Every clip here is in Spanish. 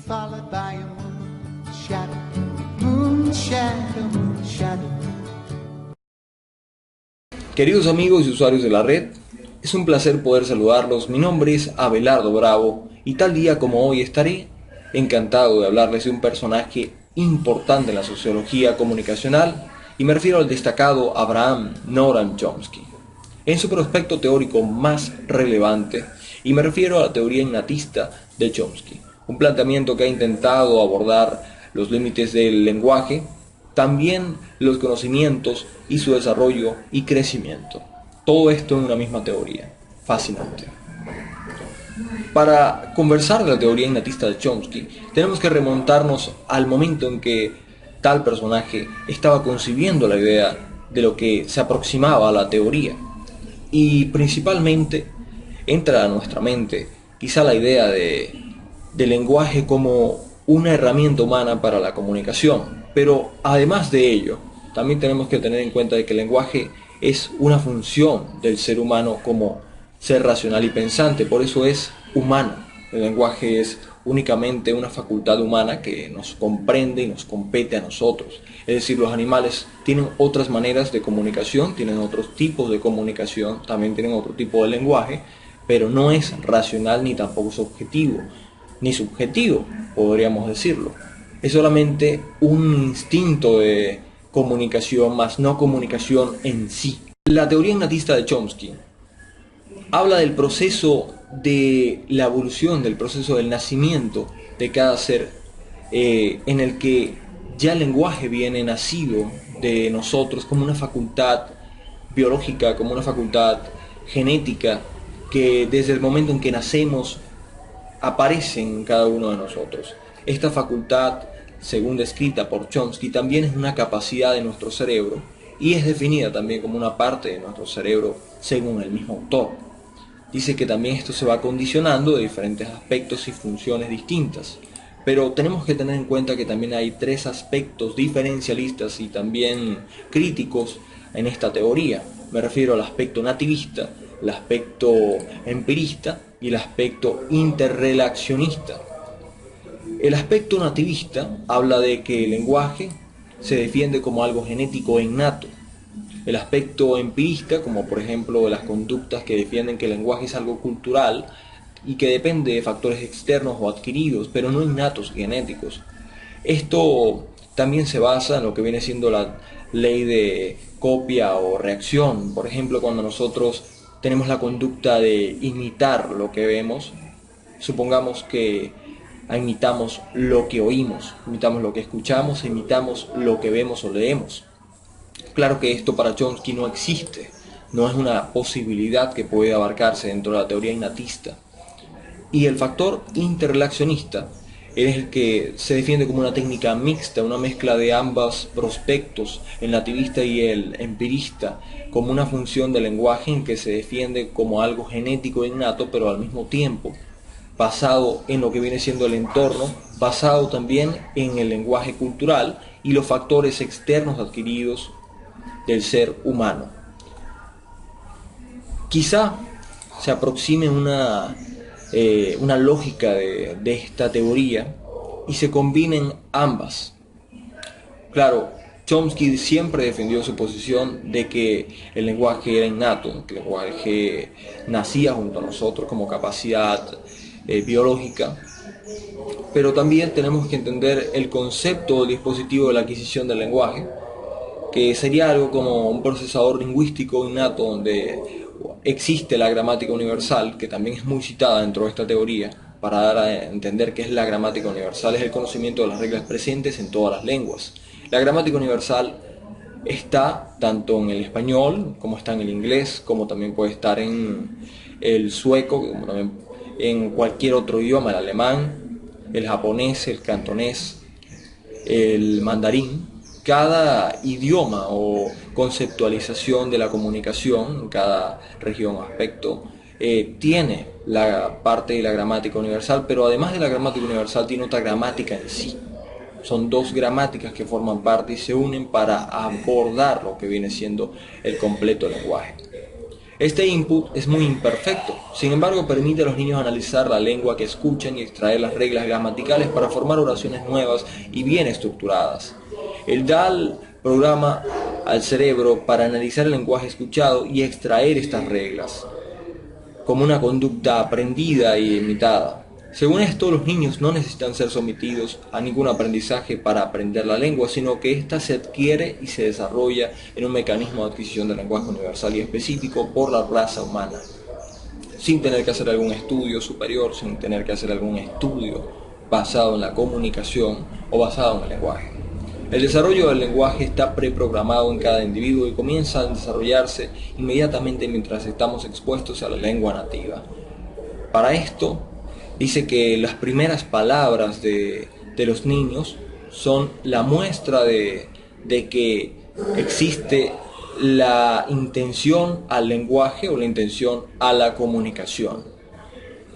followed by a moon shadow, moon shadow. Queridos amigos y usuarios de la red, es un placer poder saludarlos. Mi nombre es Abelardo Bravo y tal día como hoy estaré encantado de hablarles de un personaje importante en la sociología comunicacional y me refiero al destacado Abraham Noam Chomsky. En su prospecto teórico más relevante, y me refiero a la teoría innatista de Chomsky, un planteamiento que ha intentado abordar los límites del lenguaje, también los conocimientos y su desarrollo y crecimiento. Todo esto en una misma teoría. Fascinante. Para conversar de la teoría innatista de Chomsky, tenemos que remontarnos al momento en que tal personaje estaba concibiendo la idea de lo que se aproximaba a la teoría. Y principalmente entra a nuestra mente quizá la idea del lenguaje como una herramienta humana para la comunicación. Pero además de ello, también tenemos que tener en cuenta de que el lenguaje es una función del ser humano como ser racional y pensante, por eso es humano. El lenguaje es únicamente una facultad humana que nos comprende y nos compete a nosotros. Es decir, los animales tienen otras maneras de comunicación, tienen otros tipos de comunicación, también tienen otro tipo de lenguaje, pero no es racional ni tampoco es objetivo, ni subjetivo, podríamos decirlo. Es solamente un instinto de comunicación, más no comunicación en sí. La teoría innatista de Chomsky habla del proceso de la evolución, del proceso del nacimiento de cada ser, en el que ya el lenguaje viene nacido de nosotros como una facultad biológica, como una facultad genética, que desde el momento en que nacemos aparece en cada uno de nosotros. Esta facultad, según descrita por Chomsky, también es una capacidad de nuestro cerebro y es definida también como una parte de nuestro cerebro según el mismo autor. Dice que también esto se va condicionando de diferentes aspectos y funciones distintas, pero tenemos que tener en cuenta que también hay tres aspectos diferencialistas y también críticos en esta teoría. Me refiero al aspecto nativista, el aspecto empirista y el aspecto interrelacionista. El aspecto nativista habla de que el lenguaje se defiende como algo genético e innato. El aspecto empirista, como por ejemplo las conductas que defienden que el lenguaje es algo cultural y que depende de factores externos o adquiridos, pero no innatos genéticos. Esto también se basa en lo que viene siendo la ley de copia o reacción. Por ejemplo, cuando nosotros tenemos la conducta de imitar lo que vemos, supongamos que imitamos lo que oímos, imitamos lo que escuchamos, imitamos lo que vemos o leemos. Claro que esto para Chomsky no existe, no es una posibilidad que puede abarcarse dentro de la teoría innatista. Y el factor interrelacionista es el que se defiende como una técnica mixta, una mezcla de ambos prospectos, el nativista y el empirista, como una función del lenguaje en que se defiende como algo genético e innato, pero al mismo tiempo basado en lo que viene siendo el entorno, basado también en el lenguaje cultural y los factores externos adquiridos del ser humano. Quizá se aproxime una lógica de esta teoría y se combinen ambas. Claro, Chomsky siempre defendió su posición de que el lenguaje era innato, que el lenguaje nacía junto a nosotros como capacidad biológica, pero también tenemos que entender el concepto del dispositivo de la adquisición del lenguaje, que sería algo como un procesador lingüístico innato donde existe la gramática universal, que también es muy citada dentro de esta teoría. Para dar a entender qué es la gramática universal, es el conocimiento de las reglas presentes en todas las lenguas. La gramática universal está tanto en el español, como está en el inglés, como también puede estar en el sueco, como también en cualquier otro idioma, el alemán, el japonés, el cantonés, el mandarín. Cada idioma o conceptualización de la comunicación en cada región o aspecto tiene la parte de la gramática universal, pero además de la gramática universal tiene otra gramática en sí. Son dos gramáticas que forman parte y se unen para abordar lo que viene siendo el completo lenguaje. Este input es muy imperfecto, sin embargo permite a los niños analizar la lengua que escuchan y extraer las reglas gramaticales para formar oraciones nuevas y bien estructuradas. El DAL programa al cerebro para analizar el lenguaje escuchado y extraer estas reglas, como una conducta aprendida y imitada. Según esto, los niños no necesitan ser sometidos a ningún aprendizaje para aprender la lengua, sino que ésta se adquiere y se desarrolla en un mecanismo de adquisición del lenguaje universal y específico por la raza humana, sin tener que hacer algún estudio superior, sin tener que hacer algún estudio basado en la comunicación o basado en el lenguaje. El desarrollo del lenguaje está preprogramado en cada individuo y comienza a desarrollarse inmediatamente mientras estamos expuestos a la lengua nativa. Para esto, dice que las primeras palabras de los niños son la muestra de que existe la intención al lenguaje o la intención a la comunicación.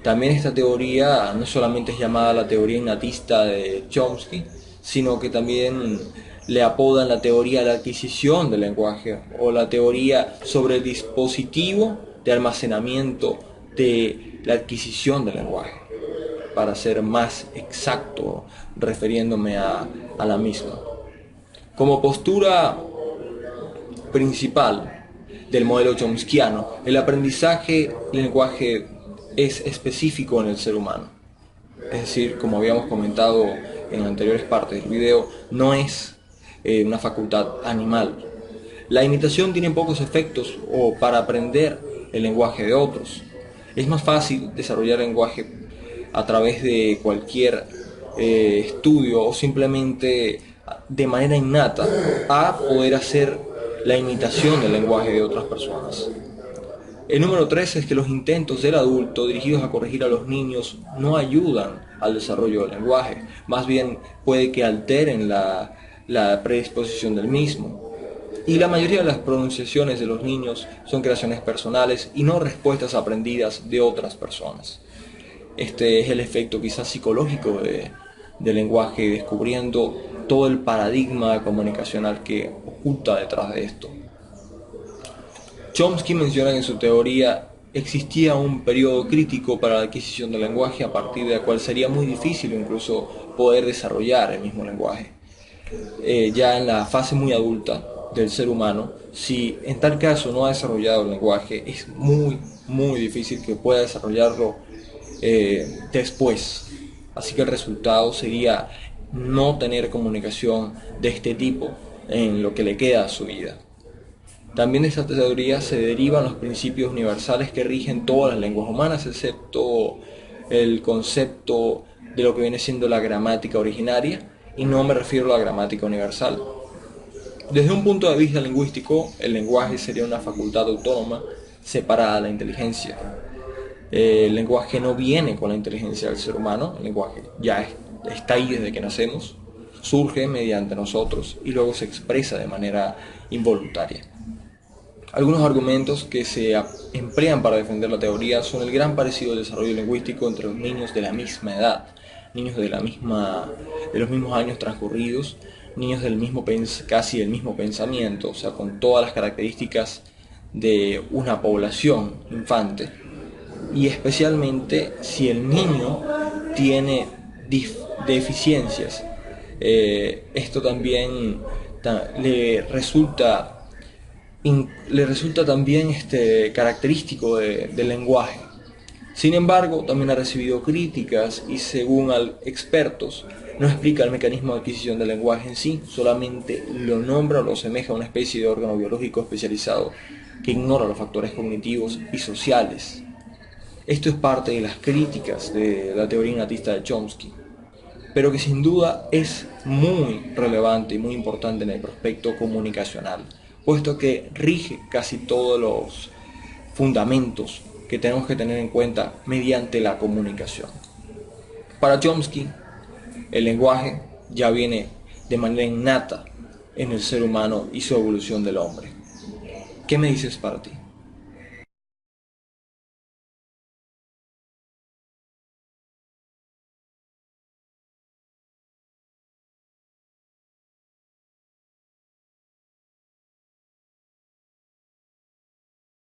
También esta teoría no solamente es llamada la teoría innatista de Chomsky, sino que también le apodan la teoría de la adquisición del lenguaje o la teoría sobre el dispositivo de almacenamiento de la adquisición del lenguaje, para ser más exacto refiriéndome a la misma. Como postura principal del modelo chomskiano, el aprendizaje del lenguaje es específico en el ser humano. Es decir, como habíamos comentado en anteriores partes del video, no es una facultad animal. La imitación tiene pocos efectos o para aprender el lenguaje de otros. Es más fácil desarrollar lenguaje a través de cualquier estudio o simplemente de manera innata a poder hacer la imitación del lenguaje de otras personas. El número 3 es que los intentos del adulto dirigidos a corregir a los niños no ayudan al desarrollo del lenguaje, más bien puede que alteren la predisposición del mismo. Y la mayoría de las pronunciaciones de los niños son creaciones personales y no respuestas aprendidas de otras personas. Este es el efecto quizás psicológico del lenguaje, descubriendo todo el paradigma comunicacional que oculta detrás de esto. Chomsky menciona que en su teoría existía un periodo crítico para la adquisición del lenguaje a partir del cual sería muy difícil incluso poder desarrollar el mismo lenguaje. Ya en la fase muy adulta del ser humano, si en tal caso no ha desarrollado el lenguaje, es muy difícil que pueda desarrollarlo después. Así que el resultado sería no tener comunicación de este tipo en lo que le queda a su vida. También de esta teoría se derivan los principios universales que rigen todas las lenguas humanas, excepto el concepto de lo que viene siendo la gramática originaria, y no me refiero a la gramática universal. Desde un punto de vista lingüístico, el lenguaje sería una facultad autónoma separada de la inteligencia. El lenguaje no viene con la inteligencia del ser humano, el lenguaje ya está ahí desde que nacemos, surge mediante nosotros y luego se expresa de manera involuntaria. Algunos argumentos que se emplean para defender la teoría son el gran parecido del desarrollo lingüístico entre los niños de la misma edad, niños de los mismos años transcurridos, niños casi del mismo pensamiento, o sea, con todas las características de una población infante, y especialmente si el niño tiene deficiencias. Esto también le resulta también característico del lenguaje. Sin embargo, también ha recibido críticas y según expertos no explica el mecanismo de adquisición del lenguaje en sí, solamente lo nombra o lo asemeja a una especie de órgano biológico especializado que ignora los factores cognitivos y sociales. Esto es parte de las críticas de la teoría innatista de Chomsky, pero que sin duda es muy relevante y muy importante en el prospecto comunicacional, puesto que rige casi todos los fundamentos que tenemos que tener en cuenta mediante la comunicación. Para Chomsky, el lenguaje ya viene de manera innata en el ser humano y su evolución del hombre. ¿Qué me dices para ti?